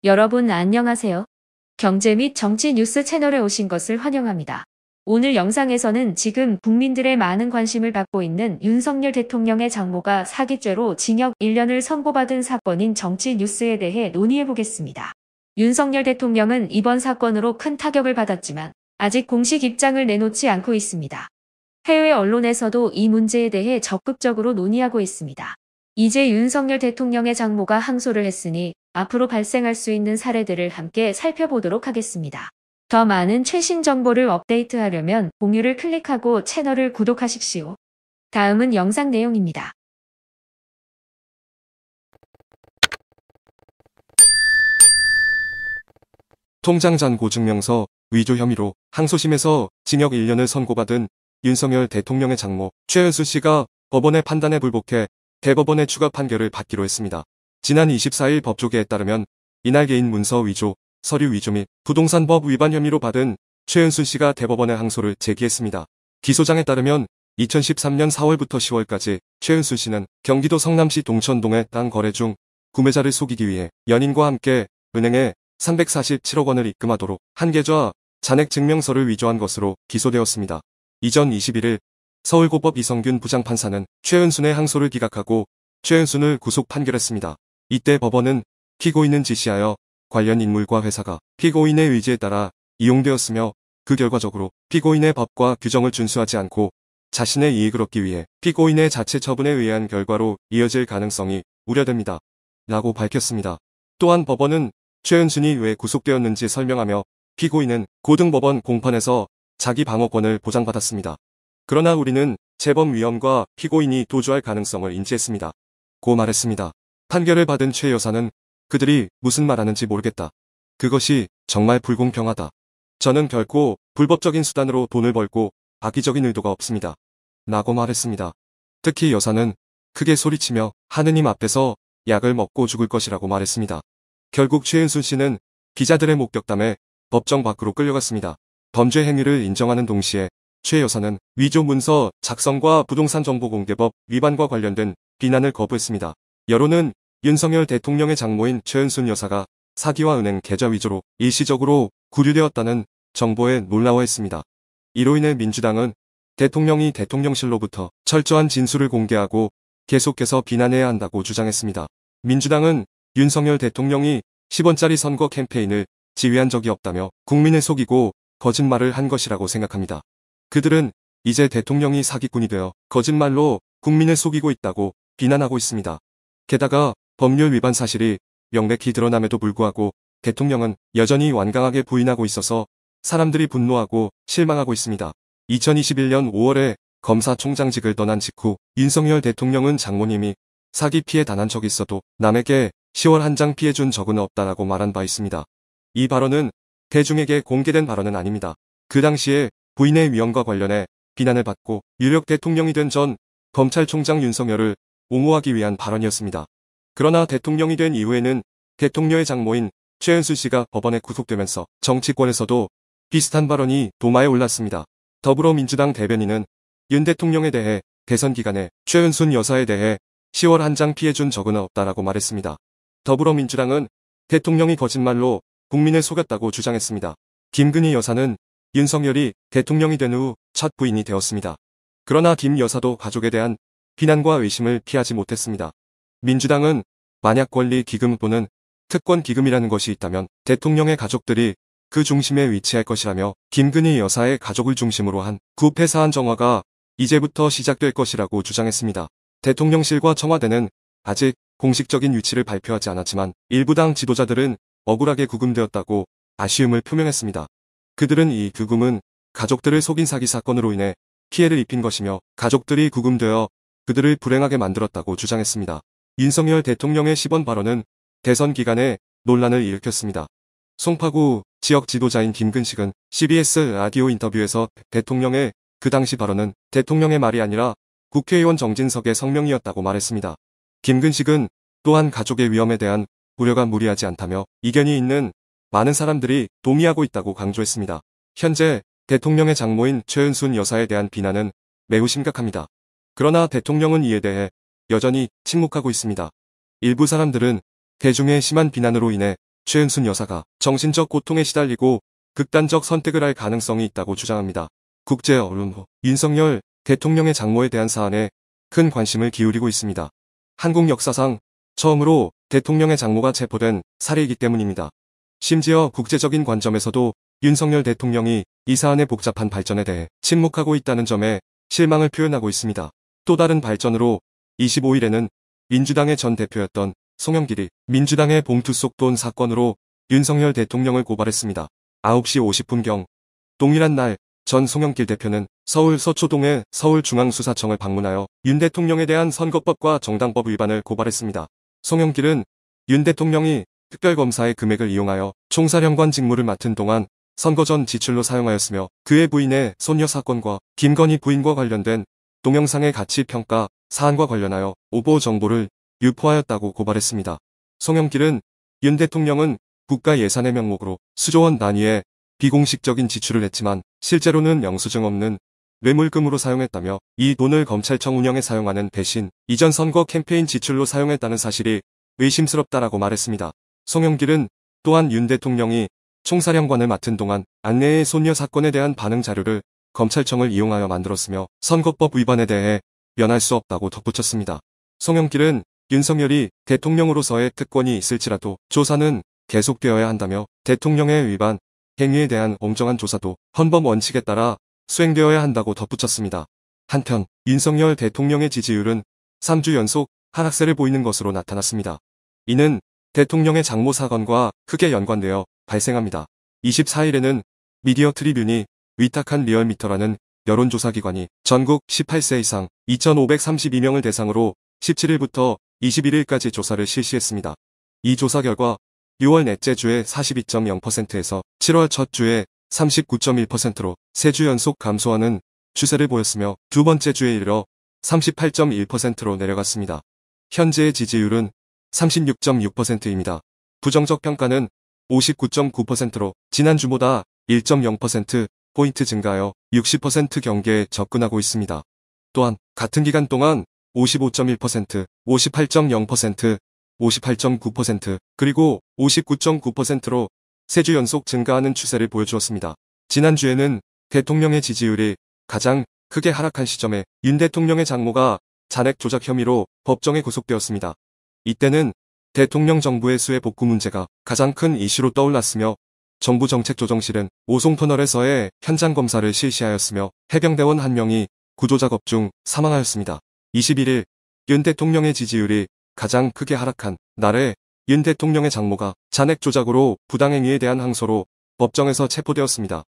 여러분 안녕하세요. 경제 및 정치 뉴스 채널에 오신 것을 환영합니다. 오늘 영상에서는 지금 국민들의 많은 관심을 받고 있는 윤석열 대통령의 장모가 사기죄로 징역 1년을 선고받은 사건인 정치 뉴스에 대해 논의해보겠습니다. 윤석열 대통령은 이번 사건으로 큰 타격을 받았지만 아직 공식 입장을 내놓지 않고 있습니다. 해외 언론에서도 이 문제에 대해 적극적으로 논의하고 있습니다. 이제 윤석열 대통령의 장모가 항소를 했으니 앞으로 발생할 수 있는 사례들을 함께 살펴보도록 하겠습니다. 더 많은 최신 정보를 업데이트하려면 공유를 클릭하고 채널을 구독하십시오. 다음은 영상 내용입니다. 통장 잔고 증명서 위조 혐의로 항소심에서 징역 1년을 선고받은 윤석열 대통령의 장모 최은순 씨가 법원의 판단에 불복해 대법원의 추가 판결을 받기로 했습니다. 지난 24일 법조계에 따르면 이날 개인 문서 위조, 서류 위조 및 부동산법 위반 혐의로 받은 최은순 씨가 대법원에 항소를 제기했습니다. 기소장에 따르면 2013년 4월부터 10월까지 최은순 씨는 경기도 성남시 동천동의 땅 거래 중 구매자를 속이기 위해 연인과 함께 은행에 347억 원을 입금하도록 한 계좌 잔액 증명서를 위조한 것으로 기소되었습니다. 이전 21일 서울고법 이성균 부장판사는 최은순의 항소를 기각하고 최은순을 구속 판결했습니다. 이때 법원은 피고인은 지시하여 관련 인물과 회사가 피고인의 의지에 따라 이용되었으며 그 결과적으로 피고인의 법과 규정을 준수하지 않고 자신의 이익을 얻기 위해 피고인의 자체 처분에 의한 결과로 이어질 가능성이 우려됩니다. 라고 밝혔습니다. 또한 법원은 최은순이 왜 구속되었는지 설명하며 피고인은 고등법원 공판에서 자기 방어권을 보장받았습니다. 그러나 우리는 재범위험과 피고인이 도주할 가능성을 인지했습니다. 고 말했습니다. 판결을 받은 최 여사는 그들이 무슨 말하는지 모르겠다. 그것이 정말 불공평하다. 저는 결코 불법적인 수단으로 돈을 벌고 악의적인 의도가 없습니다. 라고 말했습니다. 특히 여사는 크게 소리치며 하느님 앞에서 약을 먹고 죽을 것이라고 말했습니다. 결국 최은순 씨는 기자들의 목격담에 법정 밖으로 끌려갔습니다. 범죄 행위를 인정하는 동시에 최 여사는 위조 문서 작성과 부동산 정보공개법 위반과 관련된 비난을 거부했습니다. 여론은 윤석열 대통령의 장모인 최은순 여사가 사기와 은행 계좌 위조로 일시적으로 구류되었다는 정보에 놀라워했습니다. 이로 인해 민주당은 대통령이 대통령실로부터 철저한 진술을 공개하고 계속해서 비난해야 한다고 주장했습니다. 민주당은 윤석열 대통령이 10원짜리 선거 캠페인을 지휘한 적이 없다며 국민을 속이고 거짓말을 한 것이라고 생각합니다. 그들은 이제 대통령이 사기꾼이 되어 거짓말로 국민을 속이고 있다고 비난하고 있습니다. 게다가 법률 위반 사실이 명백히 드러남에도 불구하고 대통령은 여전히 완강하게 부인하고 있어서 사람들이 분노하고 실망하고 있습니다. 2021년 5월에 검사총장직을 떠난 직후 윤석열 대통령은 장모님이 사기 피해 단 한 적이 있어도 남에게 10월 한 장 피해 준 적은 없다라고 말한 바 있습니다. 이 발언은 대중에게 공개된 발언은 아닙니다. 그 당시에 부인의 위험과 관련해 비난을 받고 유력 대통령이 된 전 검찰총장 윤석열을 옹호하기 위한 발언이었습니다. 그러나 대통령이 된 이후에는 대통령의 장모인 최은순 씨가 법원에 구속되면서 정치권에서도 비슷한 발언이 도마에 올랐습니다. 더불어민주당 대변인은 윤 대통령에 대해 대선 기간에 최은순 여사에 대해 10월 한 장 피해 준 적은 없다라고 말했습니다. 더불어민주당은 대통령이 거짓말로 국민을 속였다고 주장했습니다. 김근희 여사는 윤석열이 대통령이 된 후 첫 부인이 되었습니다. 그러나 김 여사도 가족에 대한 비난과 의심을 피하지 못했습니다. 민주당은 만약권리기금 또는 특권기금이라는 것이 있다면 대통령의 가족들이 그 중심에 위치할 것이라며 김근희 여사의 가족을 중심으로 한 구폐사안 정화가 이제부터 시작될 것이라고 주장했습니다. 대통령실과 청와대는 아직 공식적인 위치를 발표하지 않았지만 일부 당 지도자들은 억울하게 구금되었다고 아쉬움을 표명했습니다. 그들은 이 구금은 가족들을 속인 사기 사건으로 인해 피해를 입힌 것이며 가족들이 구금되어 그들을 불행하게 만들었다고 주장했습니다. 윤석열 대통령의 10원 발언은 대선 기간에 논란을 일으켰습니다. 송파구 지역 지도자인 김근식은 CBS 라디오 인터뷰에서 대통령의 그 당시 발언은 대통령의 말이 아니라 국회의원 정진석의 성명이었다고 말했습니다. 김근식은 또한 가족의 위험에 대한 우려가 무리하지 않다며 이견이 있는 많은 사람들이 동의하고 있다고 강조했습니다. 현재 대통령의 장모인 최은순 여사에 대한 비난은 매우 심각합니다. 그러나 대통령은 이에 대해 여전히 침묵하고 있습니다. 일부 사람들은 대중의 심한 비난으로 인해 최은순 여사가 정신적 고통에 시달리고 극단적 선택을 할 가능성이 있다고 주장합니다. 국제 언론도 윤석열 대통령의 장모에 대한 사안에 큰 관심을 기울이고 있습니다. 한국 역사상 처음으로 대통령의 장모가 체포된 사례이기 때문입니다. 심지어 국제적인 관점에서도 윤석열 대통령이 이 사안의 복잡한 발전에 대해 침묵하고 있다는 점에 실망을 표현하고 있습니다. 또 다른 발전으로 25일에는 민주당의 전 대표였던 송영길이 민주당의 봉투 속 돈 사건으로 윤석열 대통령을 고발했습니다. 9시 50분경 동일한 날 전 송영길 대표는 서울 서초동의 서울중앙수사청을 방문하여 윤 대통령에 대한 선거법과 정당법 위반을 고발했습니다. 송영길은 윤 대통령이 특별검사의 금액을 이용하여 총사령관 직무를 맡은 동안 선거 전 지출로 사용하였으며 그의 부인의 손녀 사건과 김건희 부인과 관련된 동영상의 가치 평가 사안과 관련하여 오보 정보를 유포하였다고 고발했습니다. 송영길은 윤 대통령은 국가 예산의 명목으로 수조원 단위의 비공식적인 지출을 했지만 실제로는 영수증 없는 뇌물금으로 사용했다며 이 돈을 검찰청 운영에 사용하는 대신 이전 선거 캠페인 지출로 사용했다는 사실이 의심스럽다라고 말했습니다. 송영길은 또한 윤 대통령이 총사령관을 맡은 동안 안내의 손녀 사건에 대한 반응 자료를 검찰청을 이용하여 만들었으며 선거법 위반에 대해 면할 수 없다고 덧붙였습니다. 송영길은 윤석열이 대통령으로서의 특권이 있을지라도 조사는 계속되어야 한다며 대통령의 위반 행위에 대한 엄정한 조사도 헌법 원칙에 따라 수행되어야 한다고 덧붙였습니다. 한편 윤석열 대통령의 지지율은 3주 연속 하락세를 보이는 것으로 나타났습니다. 이는 대통령의 장모 사건과 크게 연관되어 발생합니다. 24일에는 미디어 트리뷴이 위탁한 리얼미터라는 여론조사기관이 전국 18세 이상 2,532명을 대상으로 17일부터 21일까지 조사를 실시했습니다. 이 조사 결과 6월 넷째 주에 42.0%에서 7월 첫 주에 39.1%로 3주 연속 감소하는 추세를 보였으며 두 번째 주에 이르러 38.1%로 내려갔습니다. 현재의 지지율은 36.6%입니다. 부정적 평가는 59.9%로 지난주보다 1.0%포인트 증가하여 60% 경계에 접근하고 있습니다. 또한 같은 기간 동안 55.1%, 58.0%, 58.9% 그리고 59.9%로 3주 연속 증가하는 추세를 보여주었습니다. 지난주에는 대통령의 지지율이 가장 크게 하락한 시점에 윤 대통령의 장모가 잔액 조작 혐의로 법정에 구속되었습니다. 이때는 대통령 정부의 수해 복구 문제가 가장 큰 이슈로 떠올랐으며 정부 정책조정실은 오송터널에서의 현장 검사를 실시하였으며 해병대원 1명이 구조 작업 중 사망하였습니다. 21일 윤 대통령의 지지율이 가장 크게 하락한 날에 윤 대통령의 장모가 잔액 조작으로 부당행위에 대한 항소로 법정에서 체포되었습니다.